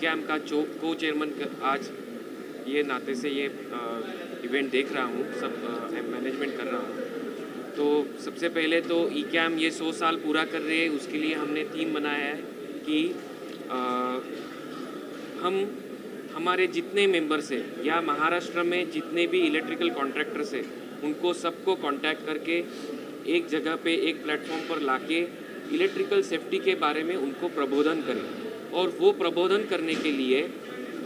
Cam का को chairman आज ये नाते से ये इवेंट देख रहा हूँ, सब मैनेजमेंट कर रहा हूँ। तो सबसे पहले तो ई कैम ये 100 साल पूरा कर रहे हैं, उसके लिए हमने थीम बनाया है कि हम हमारे जितने मेंबर्स हैं या महाराष्ट्र में जितने भी इलेक्ट्रिकल कॉन्ट्रैक्टर्स हैं उनको सबको कांटेक्ट करके एक जगह पे एक प्लेटफॉर्म पर लाके इलेक्ट्रिकल सेफ्टी के बारे में उनको प्रबोधन करें। और वो प्रबोधन करने के लिए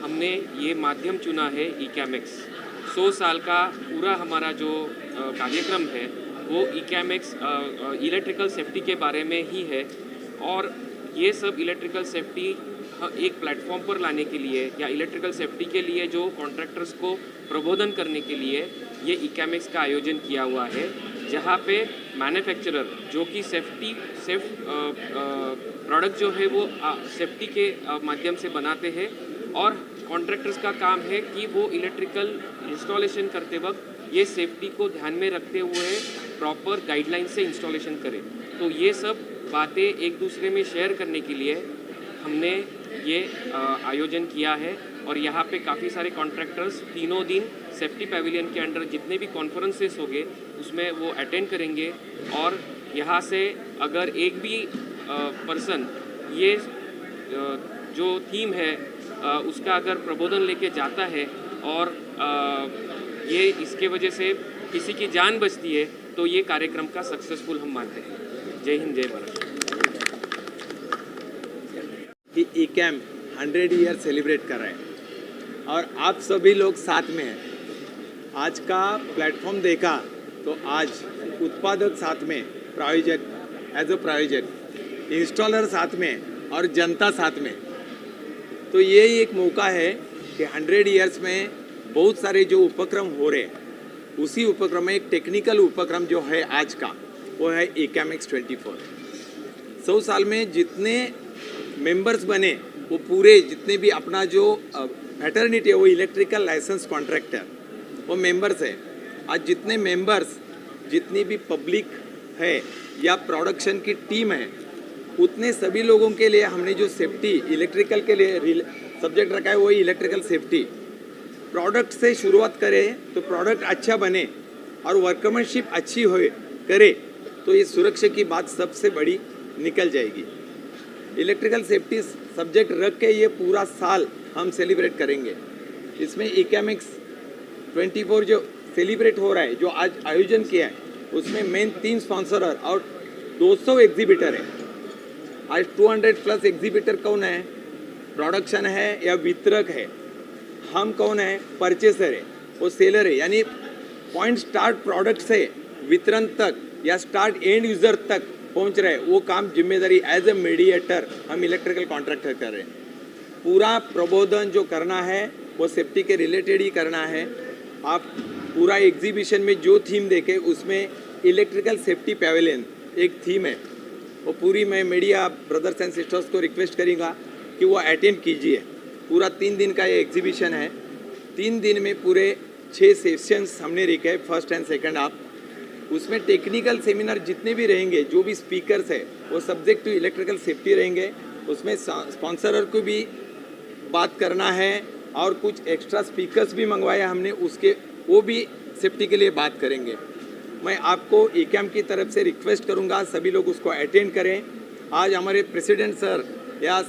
हमने ये माध्यम चुना है ई कैमेक्स। 100 साल का पूरा हमारा जो कार्यक्रम है वो ई कैमेक्स इलेक्ट्रिकल सेफ्टी के बारे में ही है। और ये सब इलेक्ट्रिकल सेफ्टी एक प्लेटफॉर्म पर लाने के लिए या इलेक्ट्रिकल सेफ्टी के लिए जो कॉन्ट्रैक्टर्स को प्रबोधन करने के लिए ये ई कैमेक्स का आयोजन किया हुआ है, जहाँ पे मैन्युफैक्चरर जो कि सेफ प्रोडक्ट जो है वो सेफ्टी के माध्यम से बनाते हैं और कॉन्ट्रैक्टर्स का काम है कि वो इलेक्ट्रिकल इंस्टॉलेशन करते वक्त ये सेफ्टी को ध्यान में रखते हुए प्रॉपर गाइडलाइन से इंस्टॉलेशन करें। तो ये सब बातें एक दूसरे में शेयर करने के लिए हमने ये आयोजन किया है। और यहाँ पे काफ़ी सारे कॉन्ट्रैक्टर्स तीनों दिन सेफ्टी पैविलियन के अंडर जितने भी कॉन्फ्रेंसेस होंगे उसमें वो अटेंड करेंगे। और यहाँ से अगर एक भी पर्सन ये जो थीम है उसका अगर प्रबोधन लेके जाता है और ये इसके वजह से किसी की जान बचती है तो ये कार्यक्रम का सक्सेसफुल हम मानते हैं। जय हिंद, जय महाराष्ट्र। कि ई कैम 100 ईयर सेलिब्रेट कर रहे हैं और आप सभी लोग साथ में हैं। आज का प्लेटफॉर्म देखा तो आज उत्पादक साथ में, प्रायोजक एज अ प्रायोजक, इंस्टॉलर साथ में और जनता साथ में। तो ये एक मौका है कि 100 ईयर्स में बहुत सारे जो उपक्रम हो रहे हैं उसी उपक्रम में एक टेक्निकल उपक्रम जो है आज का वो है ई कैमेक्स 24। 100 साल में जितने मेंबर्स बने वो पूरे जितने भी अपना जो फैटर्निटी है वो इलेक्ट्रिकल लाइसेंस कॉन्ट्रैक्टर वो मेंबर्स है। आज जितने मेंबर्स जितनी भी पब्लिक है या प्रोडक्शन की टीम है उतने सभी लोगों के लिए हमने जो सेफ्टी इलेक्ट्रिकल के लिए सब्जेक्ट रखा है वही इलेक्ट्रिकल सेफ्टी। प्रोडक्ट से शुरुआत करें तो प्रोडक्ट अच्छा बने और वर्कमैनशिप अच्छी हो करे तो ये सुरक्षा की बात सबसे बड़ी निकल जाएगी। इलेक्ट्रिकल सेफ्टी सब्जेक्ट रख के ये पूरा साल हम सेलिब्रेट करेंगे। इसमें ई कैमेक्स 24 जो सेलिब्रेट हो रहा है, जो आज आयोजन किया है, उसमें मेन 3 स्पॉन्सर और 200 एग्जीबिटर है। आज 200 प्लस एग्जीबिटर कौन है? प्रोडक्शन है या वितरक है? हम कौन है? परचेसर है, वो सेलर है। यानी पॉइंट स्टार्ट प्रोडक्ट से वितरण तक या स्टार्ट एंड यूज़र तक पहुंच रहे, वो काम जिम्मेदारी एज ए मीडिएटर हम इलेक्ट्रिकल कॉन्ट्रैक्टर कर रहे हैं। पूरा प्रबोधन जो करना है वो सेफ्टी के रिलेटेड ही करना है। आप पूरा एग्जीबिशन में जो थीम देखे उसमें इलेक्ट्रिकल सेफ्टी पैवेलियन एक थीम है, वो पूरी मैं मीडिया ब्रदर्स एंड सिस्टर्स को रिक्वेस्ट करूँगा कि वो अटेंड कीजिए। पूरा 3 दिन का ये एग्जीबिशन है। 3 दिन में पूरे 6 सेशंस हमने रखे हैं, फर्स्ट एंड सेकंड हाफ। उसमें टेक्निकल सेमिनार जितने भी रहेंगे, जो भी स्पीकर्स है वो सब्जेक्ट टू इलेक्ट्रिकल सेफ्टी रहेंगे। उसमें स्पॉन्सर को भी बात करना है और कुछ एक्स्ट्रा स्पीकर्स भी मंगवाए हमने, उसके वो भी सेफ्टी के लिए बात करेंगे। मैं आपको ई कैम की तरफ से रिक्वेस्ट करूंगा सभी लोग उसको अटेंड करें। आज हमारे प्रेसिडेंट सर या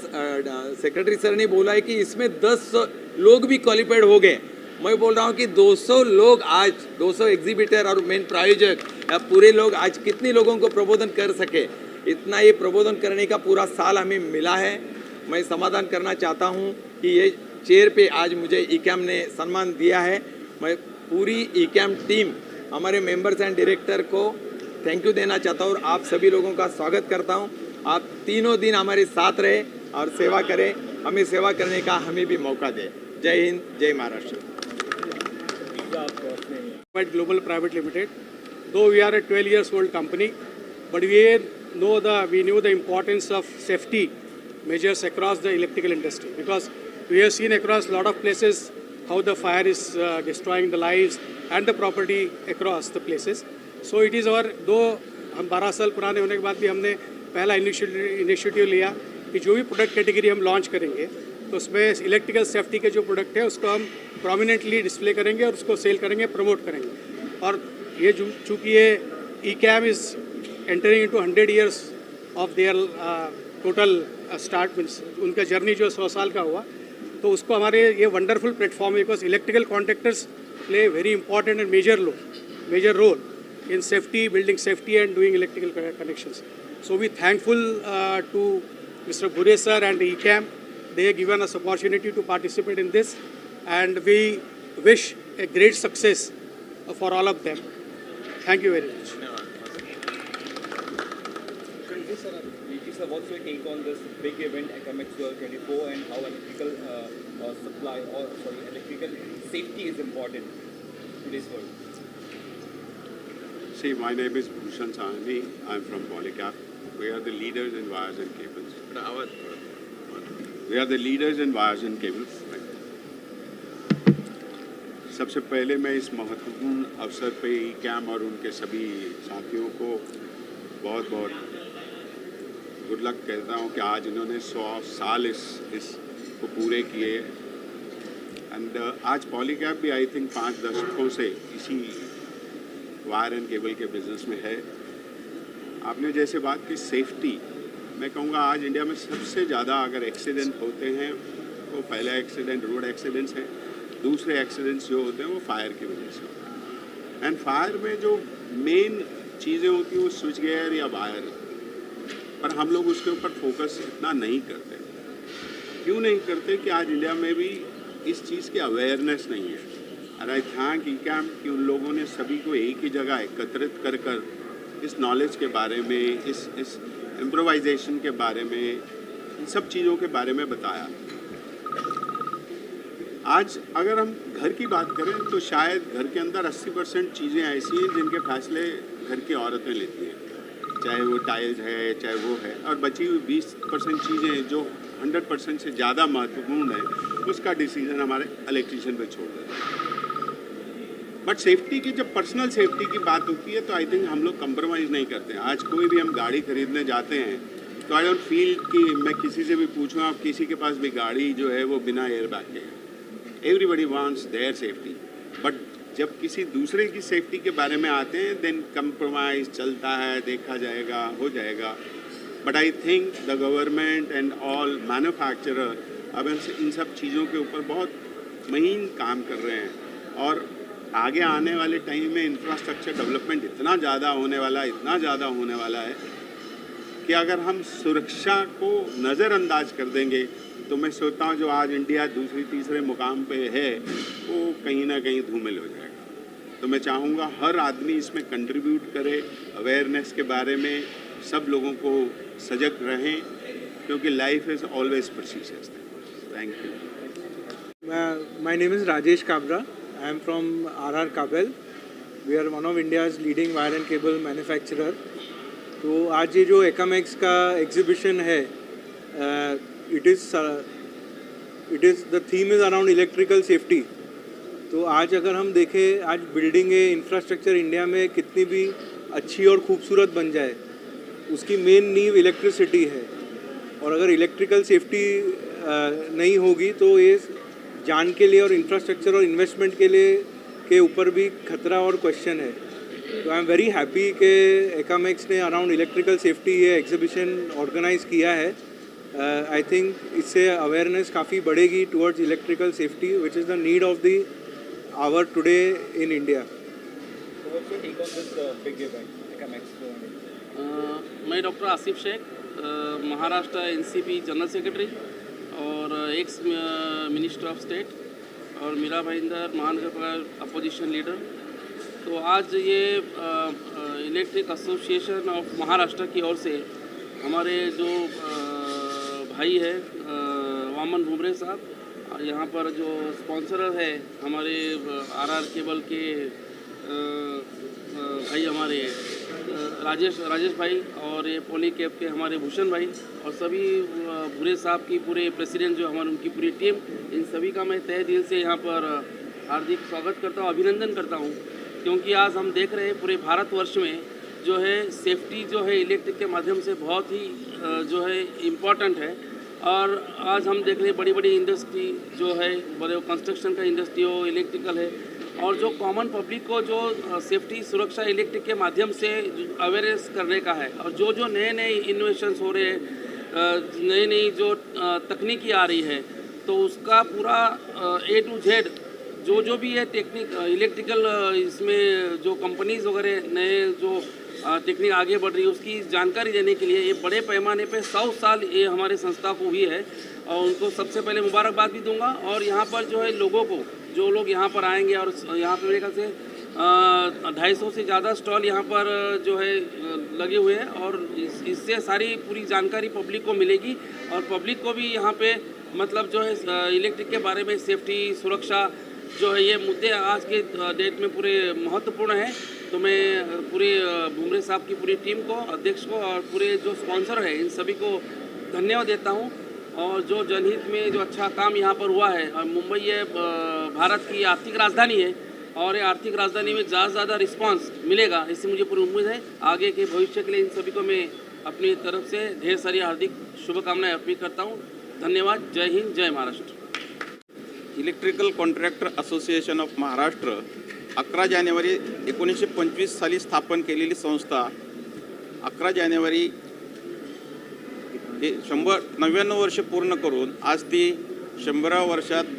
सेक्रेटरी सर ने बोला है कि इसमें 10 लोग भी क्वालिफाइड हो गए। मैं बोल रहा हूँ कि 200 लोग आज 200 एग्जीबिटर और मेन प्रायोजक या पूरे लोग आज कितने लोगों को प्रबोधन कर सके, इतना ये प्रबोधन करने का पूरा साल हमें मिला है। मैं समाधान करना चाहता हूँ कि ये चेयर पे आज मुझे ई कैम ने सम्मान दिया है। मैं पूरी ई कैम टीम, हमारे मेंबर्स एंड डायरेक्टर को थैंक यू देना चाहता हूँ और आप सभी लोगों का स्वागत करता हूँ। आप तीनों दिन हमारे साथ रहे और सेवा करें, हमें सेवा करने का हमें भी मौका दे। जय हिंद, जय Maharashtra. Global Private Limited. Though we are a 12 years old company, but we knew the importance of safety measures across the electrical industry, because we have seen across a lot of places how the fire is destroying the lives and the property across the places. So it is our, though हम 12 साल पुराने होने के बाद भी हमने पहला initiative लिया कि जो भी प्रोडक्ट कैटेगरी हम लॉन्च करेंगे तो उसमें इलेक्ट्रिकल सेफ्टी के जो प्रोडक्ट है उसको हम प्रोमिनेंटली डिस्प्ले करेंगे और उसको सेल करेंगे, प्रमोट करेंगे। और ये चूँकि ये ECAM is entering into 100 years of their total start, means उनका जर्नी जो 100 साल का हुआ, तो उसको हमारे ये वंडरफुल प्लेटफॉर्म है, because electrical contractors play very important and major role in safety, building safety and doing electrical connections. So we thankful to Mr. Bhure sir and E-CAM. They have given us opportunity to participate in this, and we wish a great success for all of them. Thank you very much. Sir, what's your take on this big event, ECAMEX 24, and how electrical electrical safety is important in today's world? See, my name is Bhushan Sahni. I'm from Polycap. We are the leaders in wires and cables. We are the leaders in wires and cables. सबसे पहले मैं इस महत्वपूर्ण अवसर पे ई-कैम और उनके सभी साथियों को बहुत बहुत गुड लक कहता हूँ कि आज इन्होंने 100 साल इस को पूरे किए। एंड आज पॉलीकैप भी आई थिंक 5 दशकों से इसी वायर एंड केबल के बिजनेस में है। आपने जैसे बात की सेफ्टी, मैं कहूँगा आज इंडिया में सबसे ज़्यादा अगर एक्सीडेंट होते हैं तो पहला एक्सीडेंट रोड एक्सीडेंट्स हैं, दूसरे एक्सीडेंट्स जो होते हैं वो फायर की वजह से होते हैं। एंड फायर में जो मेन चीज़ें होती हैं वो स्विच गियर या वायर, पर हम लोग उसके ऊपर फोकस इतना नहीं करते। क्यों नहीं करते कि आज इंडिया में भी इस चीज़ की अवेयरनेस नहीं है। और आई थैंक ई-कैम कि उन लोगों ने सभी को एक ही जगह एकत्रित कर कर इस नॉलेज के बारे में, इस इम्प्रोवाइजेशन के बारे में, इन सब चीज़ों के बारे में बताया। आज अगर हम घर की बात करें तो शायद घर के अंदर 80% चीज़ें ऐसी हैं जिनके फैसले घर की औरतें लेती हैं, चाहे वो टाइल्स है, चाहे वो है, और बची हुई 20% चीज़ें जो 100% से ज़्यादा महत्वपूर्ण है उसका डिसीजन हमारे इलेक्ट्रीशियन पे छोड़ देते हैं। बट सेफ्टी की, जब पर्सनल सेफ्टी की बात होती है तो आई थिंक हम लोग कंप्रोमाइज़ नहीं करते हैं। आज कोई भी हम गाड़ी खरीदने जाते हैं तो आई डोंट फील कि मैं किसी से भी पूछूँ, आप किसी के पास भी गाड़ी जो है वो बिना एयर बैग के है। Everybody wants their safety, but जब किसी दूसरे की सेफ्टी के बारे में आते हैं देन कंप्रोमाइज़ चलता है, देखा जाएगा, हो जाएगा। But I think the government and all manufacturer अब इन सब चीज़ों के ऊपर बहुत महीन काम कर रहे हैं। और आगे आने वाले टाइम में इंफ्रास्ट्रक्चर डेवलपमेंट इतना ज़्यादा होने वाला है कि अगर हम सुरक्षा को नज़रअंदाज कर देंगे तो मैं सोचता हूँ जो आज इंडिया दूसरे तीसरे मुकाम पे है वो कहीं ना कहीं धूमिल हो जाएगा। तो मैं चाहूँगा हर आदमी इसमें कंट्रीब्यूट करे, अवेयरनेस के बारे में सब लोगों को सजग रहें, क्योंकि life is always precious. Thank you. My name is Rajesh Kabra. I am from RR Kabel. We are one of India's leading wire and cable manufacturer. तो आज ये जो ECAMEX का एग्जीबिशन है, it is the theme is around electrical safety. तो आज अगर हम देखें, आज बिल्डिंगें, इंफ्रास्ट्रक्चर इंडिया में कितनी भी अच्छी और खूबसूरत बन जाए, उसकी मेन नींव इलेक्ट्रिसिटी है। और अगर इलेक्ट्रिकल सेफ्टी नहीं होगी तो ये जान के लिए और इंफ्रास्ट्रक्चर और इन्वेस्टमेंट के ऊपर भी खतरा और क्वेश्चन है। तो आई एम वेरी हैप्पी कि ECAMEX ने अराउंड इलेक्ट्रिकल सेफ्टी ये एग्जीबिशन ऑर्गेनाइज किया है। आई थिंक इससे अवेयरनेस काफ़ी बढ़ेगी towards electrical safety which is the need of the hour today in India. So what's your take on this big event, ECAMEX 200? मैं doctor Asif Shaikh, Maharashtra NCP general secretary और ex minister of state, और मीरा भाईंदर महानगर पालिका opposition leader. तो आज ये electric association of Maharashtra की ओर से हमारे जो भाई है वामन भुमरे साहब, यहाँ पर जो स्पॉन्सर है हमारे RR केबल के भाई हमारे राजेश भाई, और ये पॉलीकैप के हमारे भूषण भाई, और सभी भूरे साहब की पूरे प्रेसिडेंट जो हमारे उनकी पूरी टीम, इन सभी का मैं तहे दिल से यहाँ पर हार्दिक स्वागत करता हूँ, अभिनंदन करता हूँ। क्योंकि आज हम देख रहे हैं पूरे भारतवर्ष में जो है सेफ्टी जो है इलेक्ट्रिक के माध्यम से बहुत ही जो है इम्पॉर्टेंट है। और आज हम देख रहे हैं बड़ी बड़ी इंडस्ट्री जो है, बड़े कंस्ट्रक्शन का इंडस्ट्री हो, इलेक्ट्रिकल है, और जो कॉमन पब्लिक को जो सेफ्टी सुरक्षा इलेक्ट्रिक के माध्यम से अवेयरनेस करने का है, और जो जो नए नए इनोवेशंस हो रहे हैं, नई नई जो तकनीकी आ रही है, तो उसका पूरा A to Z जो भी है टेक्निक इलेक्ट्रिकल इसमें जो कंपनीज वगैरह नए जो टेक्निक आगे बढ़ रही है उसकी जानकारी देने के लिए ये बड़े पैमाने पे 100 साल ये हमारे संस्था को हुई है, और उनको सबसे पहले मुबारकबाद भी दूंगा। और यहाँ पर जो है लोगों को, जो लोग यहाँ पर आएंगे, और यहाँ पर मेरे ख्याल से 250 से ज़्यादा स्टॉल यहाँ पर जो है लगे हुए हैं, और इससे सारी पूरी जानकारी पब्लिक को मिलेगी, और पब्लिक को भी यहाँ पे मतलब जो है इलेक्ट्रिक के बारे में सेफ्टी सुरक्षा जो है ये मुद्दे आज के डेट में पूरे महत्वपूर्ण हैं। तो मैं पूरे भुमरे साहब की पूरी टीम को, अध्यक्ष को, और पूरे जो स्पॉन्सर है इन सभी को धन्यवाद देता हूँ। और जो जनहित में जो अच्छा काम यहाँ पर हुआ है, और मुंबई ये भारत की आर्थिक राजधानी है, और ये आर्थिक राजधानी में ज़्यादा से ज़्यादा रिस्पांस मिलेगा, इससे मुझे पूरी उम्मीद है। आगे के भविष्य के लिए इन सभी को मैं अपनी तरफ से ढेर सारी हार्दिक शुभकामनाएं अर्पित करता हूँ। धन्यवाद। जय हिंद, जय Maharashtra. Electrical contractor association of Maharashtra 11 January 1925 साली स्थापन केलेली संस्था 11 जानेवारी 99 वर्ष पूर्ण करून आज ती 100व्या वर्षात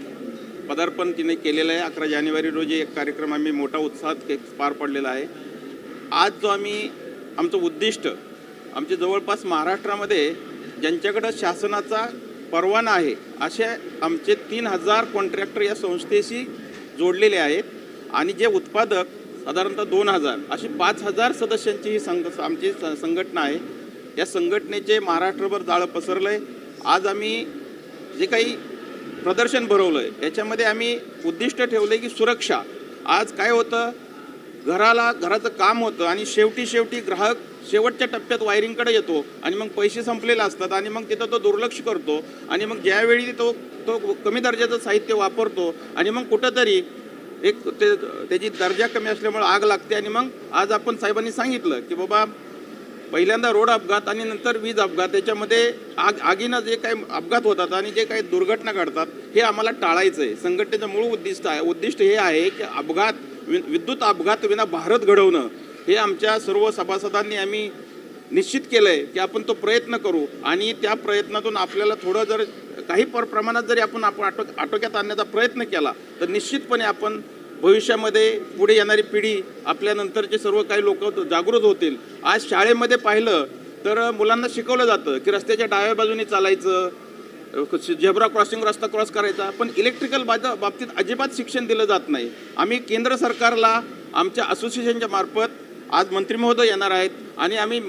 पदार्पण तिने केलेलं आहे। 11 जानेवारी रोजी एक कार्यक्रम आम्ही मोठा उत्साहात पार पडलेला आहे। आज जो आमचं उद्दिष्ट आमच्या जवळपास महाराष्ट्रामध्ये ज्यांच्याकडे शासनाचा परवाना आहे असे आमचे 3000 कॉन्ट्रॅक्टर या संस्थेशी जोडलेले आहेत, आणि जे उत्पादक साधारणतः 2000 अशी 5000 सदस्यांची ही आमची संघटना आहे। या संघटनेचे महाराष्ट्रभर जाळं पसरलं आहे। आज आम्ही जे काही प्रदर्शन भरवलं आहे याच्यामध्ये आम्ही उद्दिष्ट ठेवलं आहे की सुरक्षा। आज काय होतं, घराचं काम होतं आणि शेवटी ग्राहक शेवटच्या टप्प्यात वायरिंगकडे येतो, आणि मग पैसे संपलेले असतात, आणि मग तिथं तो दुर्लक्ष करतो, आणि मग ज्यावेळी तो कमी दर्जाचं साहित्य वापरतो, आणि मग कुठंतरी त्याची दर्जा कमी असल्यामुळे आग लागते। आणि मग आज आपण साहेबांनी सांगितलं की बाबा पहिल्यांदा रोड अपघात आणि नंतर वीज अपघात, याच्यामध्ये आगीनं जे काही अपघात होतात आणि जे काही दुर्घटना घडतात हे आम्हाला टाळायचं आहे। संघटनेचं मूळ उद्दिष्ट हे आहे की विद्युत अपघात विना भारत घडवणं, हे आमच्या सर्व सभासदांनी आम्ही निश्चित केलं आहे की आपण तो प्रयत्न करू, आणि त्या प्रयत्नातून आपल्याला थोडं जर काही प्रमाणात जरी आपण आटोक्यात आणण्याचा प्रयत्न केला तर निश्चितपणे आपण भविष्यामध्ये पुढे येणारी पिढी, आपल्यानंतरचे सर्व काही लोक जागृत होतील। आज शाळेमध्ये पाहिलं तर मुलांना शिकवलं जातं की रस्त्याच्या डाव्या बाजूने चालायचं, झेब्रा क्रॉसिंग रस्ता क्रॉस करायचा, पण इलेक्ट्रिकल बाबतीत अजिबात शिक्षण दिलं जात नाही। आम्ही केंद्र सरकारला आमच्या असोसिएशनच्या मार्फत आज मंत्री महोदय येणार आहेत, आणि आम्ही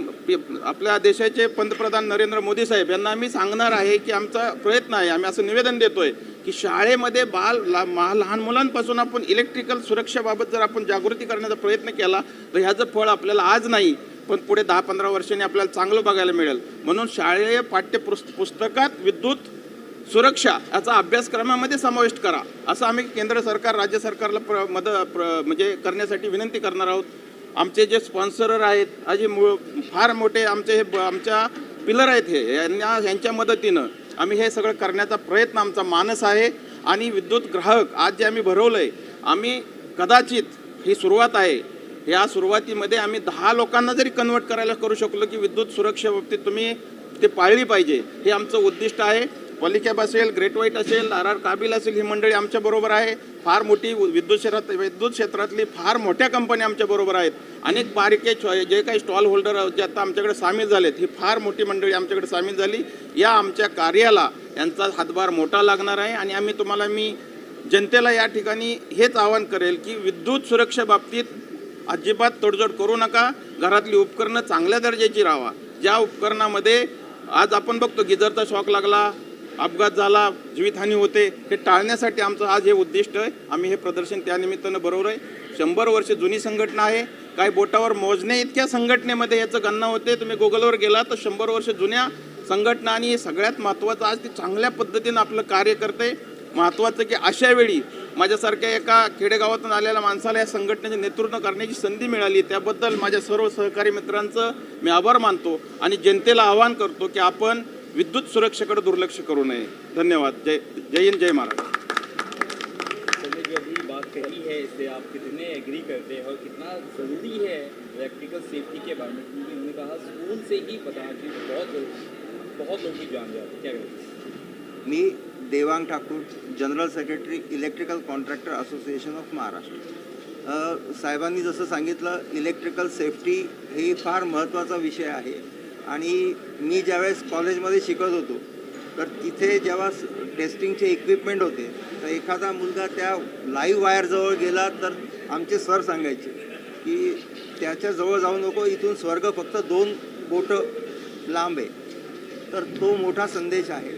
आपल्या देशाचे पंतप्रधान नरेंद्र मोदी साहेब यांना आम्ही सांगणार आहे की आमचा प्रयत्न आहे, आम्ही असं निवेदन देतोय की शाळेमध्ये लहान मुलांपासून आपण इलेक्ट्रिकल सुरक्षेबाबत जर आपण जागृती करण्याचा प्रयत्न केला तर ह्याचं फळ आपल्याला आज नाही पण पुढे 10-15 वर्षांनी आपल्याला चांगलं बघायला मिळेल। म्हणून शाळेय पुस्तकात विद्युत सुरक्षा याचा अभ्यासक्रमामध्ये समाविष्ट करा, असं आम्ही केंद्र सरकार राज्य सरकारला म्हणजे करण्यासाठी विनंती करणार आहोत। आमचे जे स्पॉन्सरर आहेत, आज फार मोठे आमच्या पिलर आहेत, हे यांच्या मदतीनं आम्ही हे सगळं करण्याचा प्रयत्न आमचा मानस आहे। आणि विद्युत ग्राहक आज जे आम्ही भरवलंय, आम्ही कदाचित ही सुरुवात आहे, या सुरुवातीमध्ये आम्ही 10 लोकांना जरी कन्वर्ट करायला करू शकलो की विद्युत सुरक्षेबाबतीत तुम्ही ते पाळली पाहिजे, हे आमचं उद्दिष्ट आहे। पॉलिकॅब असेल, ग्रेट व्हाईट असेल, RR काबिल असेल, ही मंडळी आमच्याबरोबर आहे। फार मोठी विद्युत क्षेत्रातली फार मोठ्या कंपन्या आमच्याबरोबर आहेत। अनेक बारीके जे काही स्टॉल होल्डर जे आता आमच्याकडे सामील झालेत, ही फार मोठी मंडळी आमच्याकडे सामील झाली। या आमच्या कार्याला यांचा हातभार मोठा लागणार आहे, आणि मी जनतेला या ठिकाणी हेच आवाहन करेल की विद्युत सुरक्षेबाबतीत अजिबात तडजोड करू नका। घरातली उपकरणं चांगल्या दर्जाची राहावा। ज्या उपकरणामध्ये आज आपण बघतो गिझरचा शॉक लागला, अपघात झाला, जीवितहानी होते, हे टाळण्यासाठी आमचं आज हे उद्दिष्ट आहे। आम्ही हे प्रदर्शन त्या निमित्तानं भरवलं आहे। 100 वर्ष जुनी संघटना आहे, काही बोटावर मोजणे इतक्या संघटनेमध्ये याचं गणना होते। तुम्ही गुगलवर गेला तर 100 वर्ष जुन्या संघटना, आणि सगळ्यात महत्त्वाचं आज ती चांगल्या पद्धतीनं आपलं कार्य करते। महत्त्वाचं की अशा वेळी माझ्यासारख्या एका खेडेगावातून आलेल्या माणसाला या संघटनेचे नेतृत्व करण्याची संधी मिळाली, त्याबद्दल माझ्या सर्व सहकारी मित्रांचं मी आभार मानतो, आणि जनतेला आवाहन करतो की आपण विद्युत सुरक्षेकडे दुर्लक्ष करू नये. धन्यवाद. जय हिंद, जय महाराष्ट्र. चलिए, जो अभी बात कही है इससे आप कितने एग्री करते हैं और कितना ज़रूरी है इलेक्ट्रिकल सेफ्टी के बारे में, क्योंकि उन्होंने कहा स्कूल से ही पता कि बहुत ज़रूरी, बहुत लोग की जान जाती है. क्या करें? मी Devang Thakur, general secretary electrical contractor association of Maharashtra. साहेबांनी जसं सांगितलं, इलेक्ट्रिकल सेफ्टी ही फार महत्त्वाचा विषय आहे. आणि मी ज्यावेळेस कॉलेजमध्ये शिकत होतो तर तिथे जेव्हा टेस्टिंगचे इक्विपमेंट होते तर एखादा मुलगा त्या लाईव्ह वायरजवळ गेला तर आमचे सर सांगायचे की त्याच्याजवळ जाऊ नको, इथून स्वर्ग फक्त 2 बोटं लांब आहे. तर तो मोठा संदेश आहे.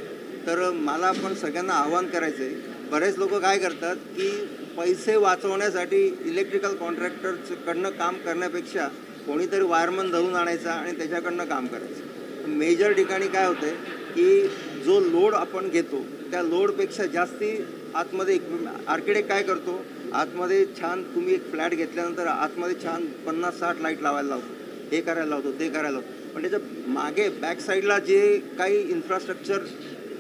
तर मला पण सगळ्यांना आवाहन करायचं आहे. बरेच लोक काय करतात की पैसे वाचवण्यासाठी इलेक्ट्रिकल कॉन्ट्रॅक्टरकडनं काम करण्यापेक्षा कोणीतरी वायरमन धरून आणायचा आणि त्याच्याकडनं काम करायचं. मेजर ठिकाणी काय होतं आहे की जो लोड आपण घेतो त्या लोडपेक्षा जास्ती आतमध्ये आर्किटेक्ट काय करतो, आतमध्ये छान तुम्ही एक फ्लॅट घेतल्यानंतर आतमध्ये छान 50-60 लाईट लावायला लावतो, हे करायला लावतो, ते करायला लावतो. पण त्याच्या मागे बॅक साईडला जे काही इन्फ्रास्ट्रक्चर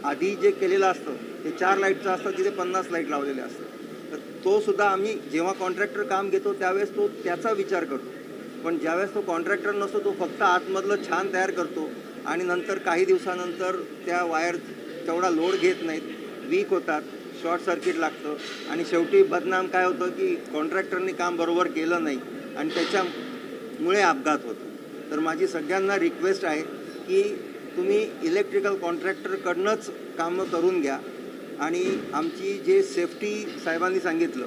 आधी जे केलेलं असतं ते 4 लाईटचं असतं, तिथे 50 लाईट लावलेले असतात. तर तो सुद्धा आम्ही जेव्हा कॉन्ट्रॅक्टर काम घेतो त्यावेळेस तो त्याचा विचार करतो. पण ज्यावेळेस तो कॉन्ट्रॅक्टर नसतो तो फक्त आतमधलं छान तयार करतो आणि नंतर काही दिवसानंतर त्या वायर तेवढा लोड घेत नाहीत, वीक होतात, शॉर्ट सर्किट लागतं आणि शेवटी बदनाम काय होतं की कॉन्ट्रॅक्टरनी काम बरोबर केलं नाही आणि त्याच्यामुळे अपघात होतो. तर माझी सगळ्यांना रिक्वेस्ट आहे की तुम्ही इलेक्ट्रिकल कॉन्ट्रॅक्टरकडनंच कामं करून घ्या. आणि आमची जे सेफ्टी साहेबांनी सांगितलं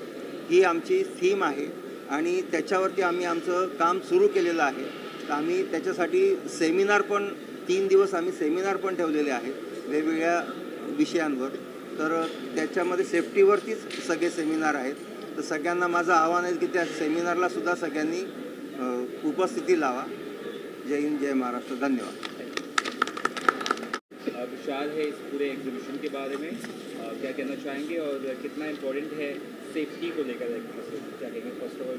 ही आमची थीम आहे आणि त्याच्यावरती आम्ही आमचं काम सुरू केलेलं आहे. तर आम्ही त्याच्यासाठी सेमिनार पण 3 दिवस आम्ही सेमिनार पण ठेवलेले आहेत वेगवेगळ्या विषयांवर. तर त्याच्यामध्ये सेफ्टीवरतीच सगळे सेमिनार आहेत. तर सगळ्यांना माझं आव्हान आहे की त्या सेमिनारला सुद्धा सगळ्यांनी उपस्थिती लावा. जय हिंद, जय महाराष्ट्र. धन्यवाद. विशाल है इस पूरे एग्जीबिशन के बारे में क्या कहना चाहेंगे और कितना इम्पोर्टेंट है सेफ्टी को लेकर, क्या कहेंगे? फर्स्ट ऑफ ऑल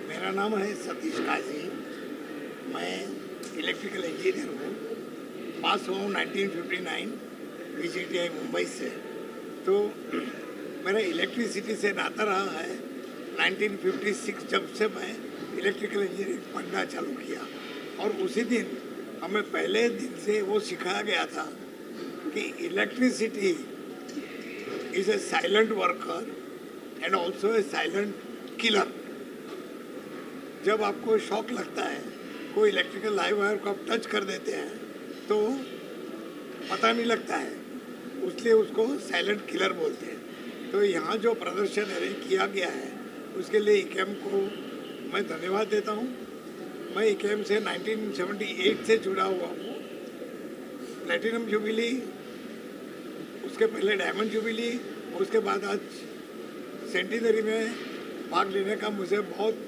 मेरा नाम है सतीश काजी. मैं इलेक्ट्रिकल इंजीनियर हूँ. पास हुआ हूँ 1959 VCTI मुंबई से. तो मेरा इलेक्ट्रिसिटी से नाता रहा है 1956 जब से मैं इलेक्ट्रिकल इंजीनियरिंग पढ़ना चालू किया. और उसी दिन हमें पहले दिन से वो सिखाया गया था कि electricity is a silent worker and also a silent killer. जब आपको शॉक लगता है, कोई इलेक्ट्रिकल लाइव वायर को आप टच कर देते हैं तो पता नहीं लगता है, इसलिए उसको साइलेंट किलर बोलते हैं. तो यहाँ जो प्रदर्शन अरेंज किया गया है उसके लिए ICAM को मैं धन्यवाद देता हूँ. मैं ICAM से 1978 से जुड़ा हुआ हूँ. प्लेटिनम जुबिली, उसके पहले डायमंड जुबिली, उसके बाद आज सेंटिनरी में भाग लेने का मुझे बहुत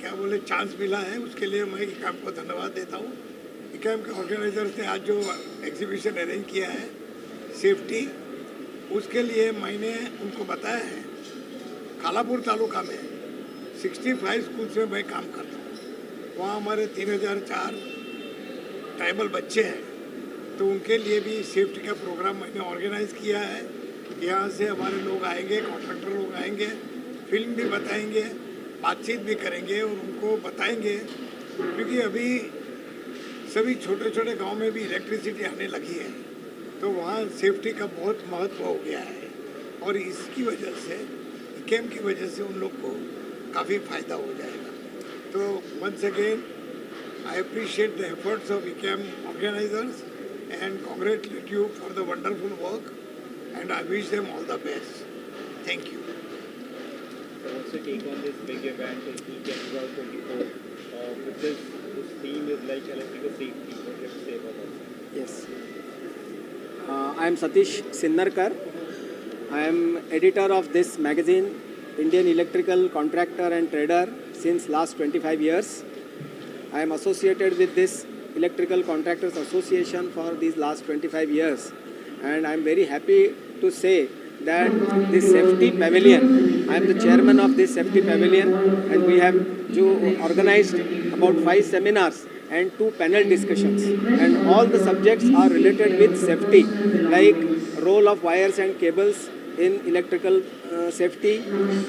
क्या बोले चांस मिला है. उसके लिए मैं ICAM को धन्यवाद देता हूँ. ICAM के ऑर्गेनाइजर्स ने आज जो एग्जीबिशन अरेंज किया है सेफ्टी, उसके लिए मैंने उनको बताया है. कालापुर तालुका में 65 स्कूल्स में मैं काम करता हूँ. वहाँ हमारे 3004 ट्राइबल बच्चे हैं. तो उनके लिए भी सेफ्टी का प्रोग्राम मैंने ऑर्गेनाइज किया है. यहाँ से हमारे लोग आएंगे, कॉन्ट्रैक्टर लोग आएंगे, फिल्म भी बताएंगे, बातचीत भी करेंगे और उनको बताएंगे. क्योंकि अभी सभी छोटे छोटे गांव में भी इलेक्ट्रिसिटी आने लगी है तो वहाँ सेफ्टी का बहुत महत्व हो गया है. और इसकी वजह से ICAM की वजह से उन लोग को काफ़ी फ़ायदा हो जाएगा. तो once again I appreciate the efforts of ICAM organizers and congratulate you for the wonderful work and I wish them all the best. Thank you. So what's your take on this big event in ICAM 2024? This theme is like electrical safety. What do you have to say about that? Yes. I am Satish Sinnarkar. I am editor of this magazine, Indian Electrical Contractor and Trader, since last 25 years. I am associated with this Electrical Contractors Association for these last 25 years. And I am very happy to say that this safety pavilion, I am the chairman of this safety pavilion and we have organized about 5 seminars and 2 panel discussions. And all the subjects are related with safety, like role of wires and cables in electrical safety,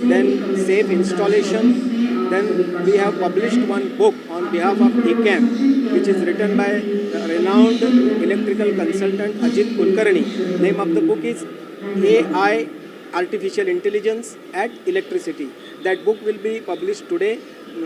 then safe installation. Then we have published one book on behalf of ECAM, which is written by renowned electrical consultant Ajit Kulkarni. Name of the book is AI, Artificial Intelligence at Electricity. That book will be published today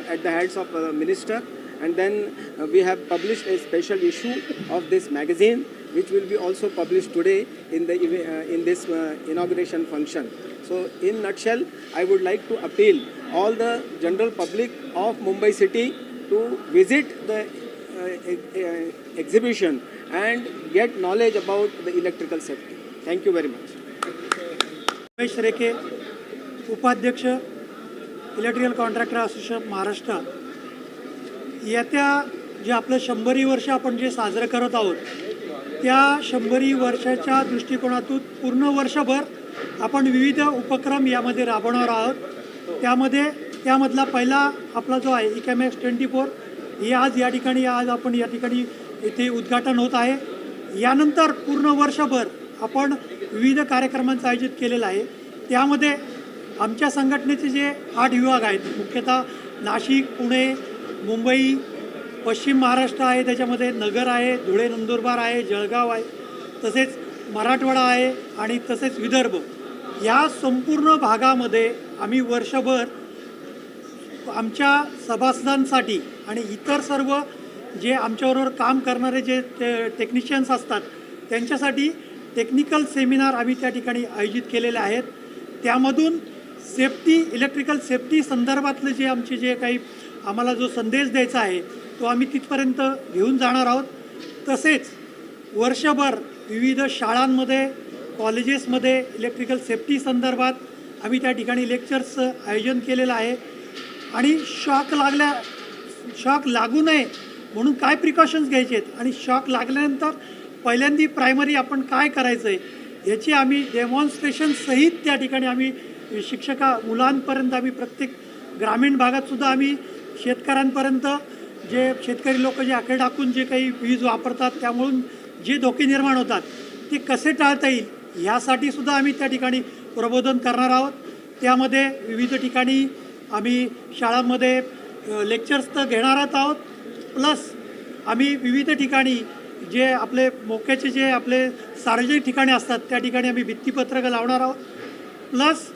at the hands of Minister. And then we have published a special issue of this magazine, which will be also published today in this inauguration function. So in nutshell, I would like to appeal all the general public of Mumbai city to visit the exhibition and get knowledge about the electrical safety. Thank you very much. Ramesh Rekhe, उपाध्यक्ष, electrical contractor association Maharashtra. येत्या जे आपलं 100 वर्ष आपण जे साजरं करत आहोत, त्या 100 वर्षाच्या दृष्टिकोनातून पूर्ण वर्षभर आपण विविध उपक्रम यामध्ये राबवणार आहोत. त्यामधला पहिला आपला जो आहे ECAMX 24 हे आज आपण या ठिकाणी इथे उद्घाटन होत आहे. यानंतर पूर्ण वर्षभर आपण विविध कार्यक्रमांचं आयोजित केलेलं आहे. त्यामध्ये आमच्या संघटनेचे जे 8 विभाग आहेत, मुख्यतः नाशिक, पुणे, मुंबई, पश्चिम महाराष्ट्र आहे, त्याच्यामध्ये नगर आहे, धुळे नंदुरबार आहे, जळगाव आहे, तसेच मराठवाडा आहे आणि तसेच विदर्भ. या संपूर्ण भागामध्ये आम्ही वर्षभर आमच्या सभासदांसाठी आणि इतर सर्व जे आमच्याबरोबर काम करणारे जे टेक्निशियन्स असतात त्यांच्यासाठी टेक्निकल सेमिनार आम्ही त्या ठिकाणी आयोजित केलेले आहेत. त्यामधून इलेक्ट्रिकल सेफ्टी संदर्भातले जे काही आम्हाला जो संदेश द्यायचा आहे तो आम्ही तिथपर्यंत घेऊन जाणार आहोत. तसेच वर्षभर विविध शाळांमध्ये, कॉलेजेसमध्ये इलेक्ट्रिकल सेफ्टी संदर्भात आम्ही त्या ठिकाणी लेक्चर्सचं आयोजन केलेलं आहे. आणि शॉक लागू नये म्हणून काय प्रिकॉशन्स घ्यायचे आहेत आणि शॉक लागल्यानंतर पहिल्यांदा प्रायमरी आपण काय करायचं आहे याची आम्ही डेमॉन्स्ट्रेशन सहित त्या ठिकाणी आम्ही मुलांपर्यंत आम्ही प्रत्येक ग्रामीण भागातसुद्धा आम्ही शेतकऱ्यांपर्यंत जे शेतकरी लोक जे आकडे टाकून जे काही वीज वापरतात त्यामुळून जे धोके निर्माण होतात ते कसे टाळता येईल यासाठी सुद्धा आम्ही त्या ठिकाणी प्रबोधन करणार आहोत. त्यामध्ये विविध ठिकाणी आम्ही शाळांमध्ये लेक्चर्स तर घेणारच आहोत, प्लस आम्ही विविध ठिकाणी जे आपले मोक्याचे जे आपले सार्वजनिक ठिकाणी असतात त्या ठिकाणी आम्ही भित्तीपत्रकं लावणार आहोत. प्लस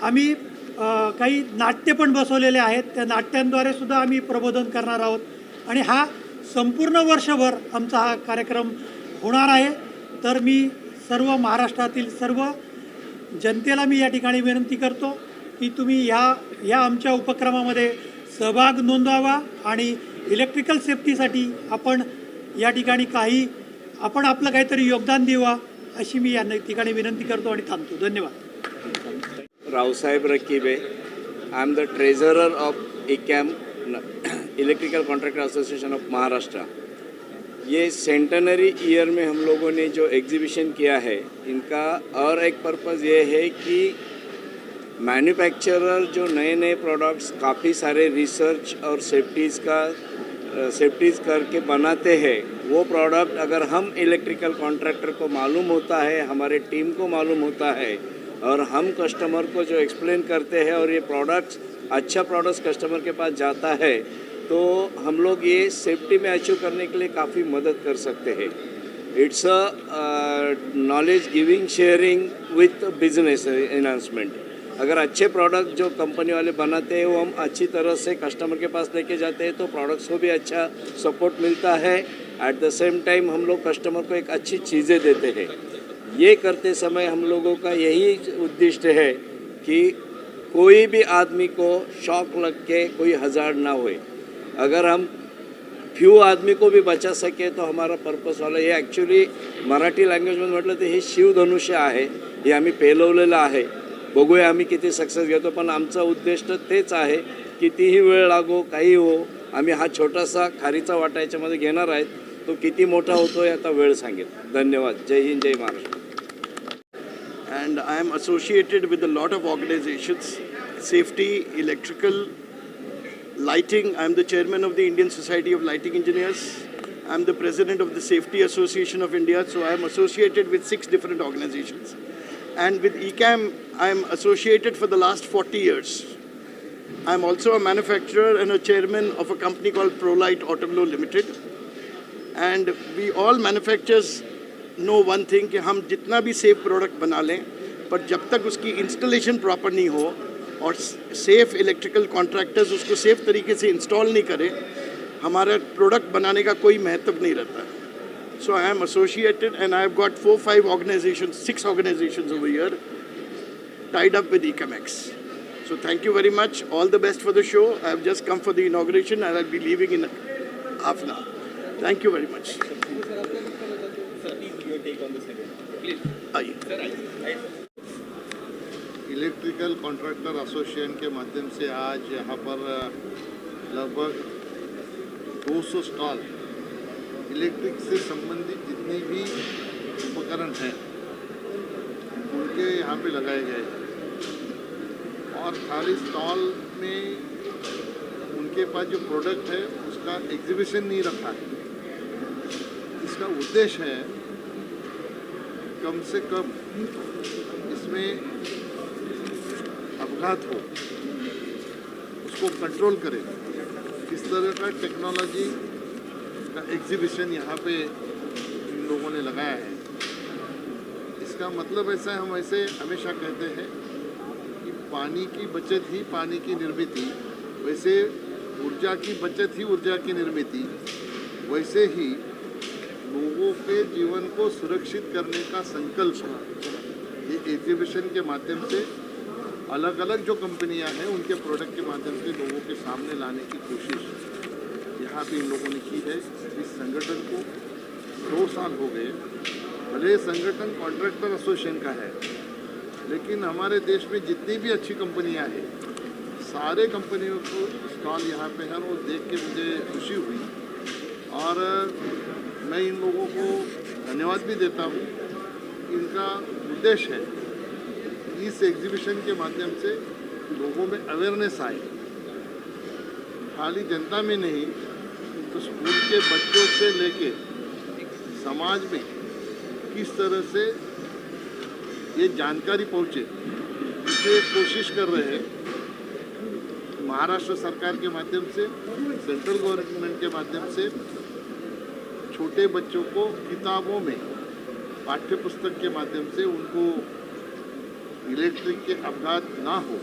आम्ही काही नाट्य पण बसवलेले आहेत, त्या नाट्यांद्वारे सुद्धा आम्ही प्रबोधन करणार आहोत. आणि हा संपूर्ण वर्षभर आमचा हा कार्यक्रम होणार आहे. तर मी सर्व महाराष्ट्रातील सर्व जनतेला मी या ठिकाणी विनंती करतो की तुम्ही या आमच्या उपक्रमामध्ये सहभाग नोंदवावा आणि इलेक्ट्रिकल सेफ्टीसाठी आपण या ठिकाणी आपलं काहीतरी योगदान द्यावा अशी मी या ठिकाणी विनंती करतो आणि थांबतो. धन्यवाद. Raosaheb Rakibe, I am the treasurer of ECAM, electrical contractor association of Maharashtra. ये सेंटेनरी ईयर में हम लोगों ने जो एग्जीबिशन किया है, इनका और एक पर्पज़ ये है कि मैन्युफैक्चरर जो नए नए प्रोडक्ट्स काफ़ी सारे रिसर्च और सेफ्टीज़ करके बनाते हैं, वो प्रोडक्ट अगर हम इलेक्ट्रिकल कॉन्ट्रैक्टर को मालूम होता है, हमारे टीम को मालूम होता है और हम कस्टमर को जो एक्सप्लेन करते हैं और ये प्रोडक्ट्स अच्छा प्रोडक्ट्स कस्टमर के पास जाता है तो हम लोग ये सेफ्टी में अचीव करने के लिए काफ़ी मदद कर सकते हैं. It's a knowledge giving sharing with business enhancement. अगर अच्छे प्रोडक्ट जो कंपनी वाले बनाते हैं वो हम अच्छी तरह से कस्टमर के पास लेके जाते हैं तो प्रोडक्ट्स को भी अच्छा सपोर्ट मिलता है. एट द सेम टाइम हम लोग कस्टमर को एक अच्छी चीज़ें देते हैं. ये करते समय हम लोगों का यही उद्देश्य है कि कोई भी आदमी को शॉक लग के कोई हज़ार्ड ना होए. अगर हम फ्यू आदमी को भी बचा सके तो हमारा पर्पस वाला. हे ॲक्च्युली मराठी लँग्वेजमध्ये म्हटलं तर हे शिवधनुष्य आहे, हे आम्ही पेलवलेलं आहे. बघूया आम्ही किती सक्सेस घेतो, पण आमचं उद्दिष्ट तेच आहे कितीही वेळ लागो काही हो, आम्ही हा छोटासा खारीचा वाटा याच्यामध्ये घेणार आहेत. तो किती मोठा होतो आता वेळ सांगेल. धन्यवाद. जय हिंद, जय Maharashtra. And I am associated with a lot of organizations, safety, electrical, lighting. I'm the chairman of the Indian Society of Lighting Engineers. I'm the president of the Safety Association of India, so I'm associated with 6 different organizations. And with ECAM, I'm associated for the last 40 years. I'm also a manufacturer and a chairman of a company called ProLight Automobile Limited. And we all manufacturers know one thing कि हम जितना भी safe product बना लें, पर जब तक उसकी इंस्टॉलेशन प्रॉपर नहीं हो और सेफ इलेक्ट्रिकल कॉन्ट्रैक्टर्स उसको सेफ तरीके से इंस्टॉल नहीं करें, हमारा प्रोडक्ट बनाने का कोई महत्व नहीं रहता. So I am associated and I have got 4-5 organizations, 6 organizations over here tied up with ECAMX. So thank you very much. All the best for the show. I have just come for the inauguration and I'll be leaving in half an hour. Thank you very much. Sir, please your take on the second. Please. Electrical contractor association के माध्यम से आज यहाँ पर लगभग 200 stall electric से संबंधित जितने भी उपकरण हैं उनके यहाँ पे लगाए गए और खाली स्टॉल में उनके पास जो प्रोडक्ट है उसका एग्जीबिशन नहीं रखा है. इसका उद्देश्य है कम से कम इसमें अपघात हो उसको कंट्रोल करें. किस तरह का टेक्नोलॉजी का एग्जीबिशन यहाँ पे इन लोगों ने लगाया है. इसका मतलब ऐसा है, हम ऐसे हमेशा कहते हैं कि पानी की बचत ही पानी की निर्मित, वैसे ऊर्जा की बचत ही ऊर्जा की निर्मित, वैसे ही लोगों के जीवन को सुरक्षित करने का संकल्प ये एग्जीबिशन के माध्यम से अलग अलग जो कंपनियां हैं उनके प्रोडक्ट के माध्यम से लोगों के सामने लाने की कोशिश यहाँ पे इन लोगों ने की है. इस संगठन को 2 साल हो गए. भले संगठन कॉन्ट्रैक्टर एसोसिएशन का है, लेकिन हमारे देश में जितनी भी अच्छी कंपनियां हैं सारे कंपनियों को स्टॉल यहाँ पे है. वो देख के मुझे खुशी हुई और मैं इन लोगों को धन्यवाद भी देता हूँ. इनका उद्देश्य है इस एग्जीबिशन के माध्यम से लोगों में अवेयरनेस आए, खाली जनता में नहीं तो स्कूल के बच्चों से लेके समाज में किस तरह से ये जानकारी पहुँचे, इसे कोशिश कर रहे हैं. महाराष्ट्र सरकार के माध्यम से, सेंट्रल गवर्नमेंट के माध्यम से छोटे बच्चों को किताबों में पाठ्य पुस्तक के माध्यम से उनको इलेक्ट्रिक के अपघात ना हो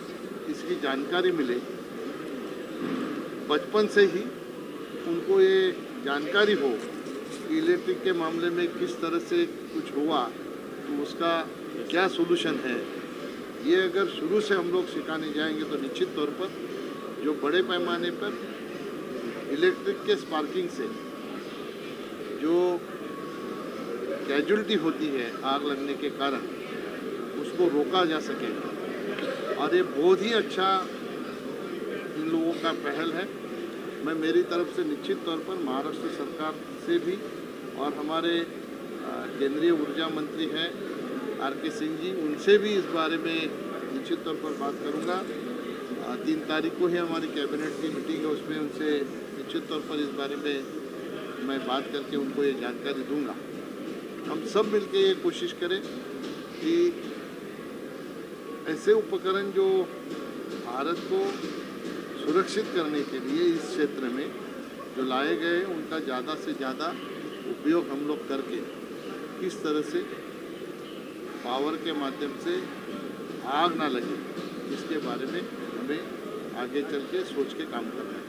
इसकी जानकारी मिले. बचपन से ही उनको ये जानकारी हो कि इलेक्ट्रिक के मामले में किस तरह से कुछ हुआ तो उसका क्या सोल्यूशन है. ये अगर शुरू से हम लोग सिखाने जाएंगे तो निश्चित तौर पर जो बड़े पैमाने पर इलेक्ट्रिक के स्पार्किंग से जो कैजुअलिटी होती है आग लगने के कारण उसको रोका जा सकेगा. और ये बहुत ही अच्छा इन लोगों का पहल है. मैं मेरी तरफ से निश्चित तौर पर महाराष्ट्र सरकार से भी और हमारे केंद्रीय ऊर्जा मंत्री हैं RK सिंह जी, उनसे भी इस बारे में निश्चित तौर पर बात करूंगा. 3 तारीख को ही हमारी कैबिनेट की मीटिंग है, उसमें उनसे निश्चित तौर पर इस बारे में मैं बात करके उनको ये जानकारी दूंगा. हम सब मिलकर ये कोशिश करें कि ऐसे उपकरण जो भारत को सुरक्षित करने के लिए इस क्षेत्र में जो लाए गए उनका ज़्यादा से ज़्यादा उपयोग हम लोग करके किस तरह से पावर के माध्यम से आग ना लगे इसके बारे में हमें आगे चल के सोच के काम करना है.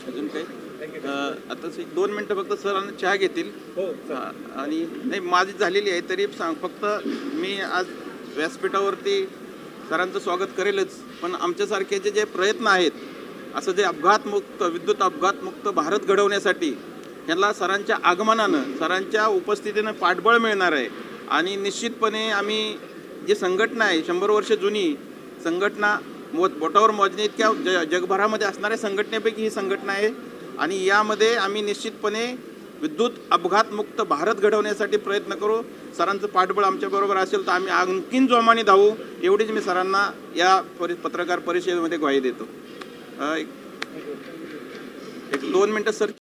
अजून काही आता 2 मिनटं फक्त सरांना चहा घेतील आणि नाही माझी झालेली आहे तरी फक्त मी आज व्यासपीठावरती सरांचं स्वागत करेलच, पण आमच्यासारखे जे प्रयत्न आहेत असं जे अपघातमुक्त विद्युत अपघातमुक्त भारत घडवण्यासाठी ह्याला सरांच्या आगमनानं सरांच्या उपस्थितीनं पाठबळ मिळणार आहे. आणि निश्चितपणे आम्ही जी संघटना आहे 100 वर्ष जुनी संघटना बोटावर मोजणे इतक्या जगभरामध्ये असणाऱ्या संघटनेपैकी ही संघटना आहे आणि यामध्ये आम्ही निश्चितपणे विद्युत अपघातमुक्त भारत घडवण्यासाठी प्रयत्न करू. सरांचं पाठबळ आमच्याबरोबर असेल तर आम्ही आणखीन जोमाने धावू एवढीच मी सरांना या पत्रकार परिषदेमध्ये ग्वाही देतो. एक 2 मिनटं सर.